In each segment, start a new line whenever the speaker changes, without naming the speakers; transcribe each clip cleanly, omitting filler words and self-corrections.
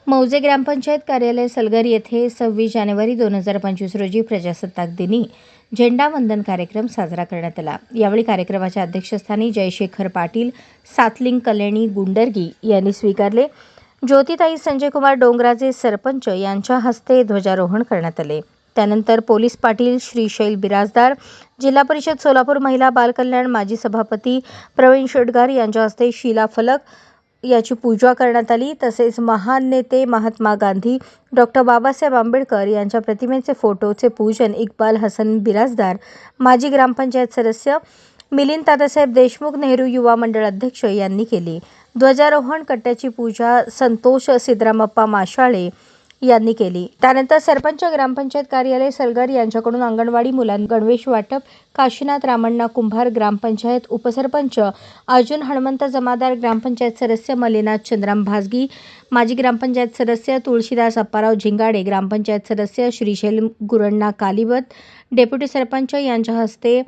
मौजे ग्रामपंचायत कार्यालय सलगर येथे 26 जानेवारी 2025 रोजी प्रजासत्ताक दिनी झेंडावंदन कार्यक्रम साजरा करण्यात आला। यावेळी कार्यक्रमाच्या अध्यक्षस्थानी जयशेखर पाटील, सातलिंग कल्याणी गुंडर्गी यांनी स्वीकारले। ज्योतिताई संजयकुमार डोंगराजे सरपंच यांच्या हस्ते ध्वजारोहण करण्यात आले। त्यानंतर पोलीस पाटील श्रीशैल बिराजदार, जिल्हा परिषद सोलापूर महिला बाल कल्याण माजी सभापती प्रवीण शेटगार यांच्या हस्ते शिलाफलक याची पूजा करण्यात आली। तसेच महान नेते महात्मा गांधी, डॉक्टर बाबासाहेब आंबेडकर यांच्या प्रतिमेचे फोटोचे पूजन इक्बाल हसन बिराजदार, माजी ग्रामपंचायत सदस्य मिलिंद तात्यासाहेब देशमुख, नेहरू युवा मंडळ अध्यक्ष यांनी केली। ध्वजारोहण कट्ट्याची पूजा संतोष सिद्धरामप्पा माशाळे यांनी केली। त्यानंतर सरपंच ग्रामपंचायत कार्यालय सलगर यांच्याकडून अंगणवाडी मुलांना गणवेश वाटप, काशीनाथ रामण्णा कुंभार ग्रामपंचायत उपसरपंच अर्जुन हनुमंत जमादार, ग्रामपंचायत सदस्य मल्लीनाथ चंद्राम भाजगी, माजी ग्रामपंचायत सदस्य तुळशीदास अप्पाराव झिंगाडे, ग्रामपंचायत सदस्य श्रीशैल गुरण्णा कालिवत, डेप्युटी सरपंच यांच्या हस्ते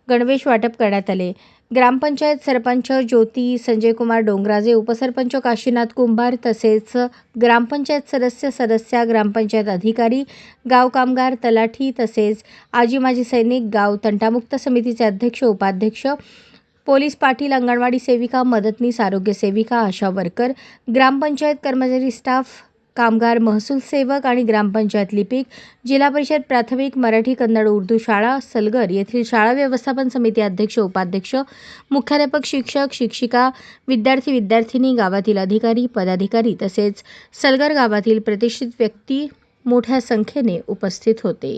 गणवेश वाटप करण्यात आले। ग्रामपंचायत सरपंच ज्योती संजयकुमार डोंगराजे, उपसरपंच काशीनाथ कुंभार तसेच ग्रामपंचायत सदस्या, ग्रामपंचायत अधिकारी, गाव कामगार, तलाठी तसेच आजी माजी सैनिक, गाव तंटामुक्त समितीचे अध्यक्ष उपाध्यक्ष, पोलीस पाटील, अंगणवाडी सेविका, मदतनीस, आरोग्य सेविका, आशा वर्कर, ग्रामपंचायत कर्मचारी, स्टाफ, कामगार, महसूल सेवक आणि ग्रामपंचायत लिपिक, जिल्हा परिषद प्राथमिक मराठी कन्नड उर्दू शाळा सलगर येथील शाळा व्यवस्थापन समिती अध्यक्ष उपाध्यक्ष, मुख्याध्यापक, शिक्षक शिक्षिका, विद्यार्थी विद्यार्थिनी, गावातील अधिकारी पदाधिकारी तसेच सलगर गावातील प्रतिष्ठित व्यक्ती मोठ्या संख्येने उपस्थित होते।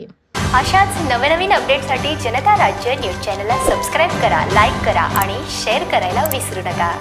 अशाच नवनवीन अपडेटसाठी जनता राज्य न्यूज चॅनलला सबस्क्राईब करा, लाईक करा आणि शेअर करायला विसरू नका।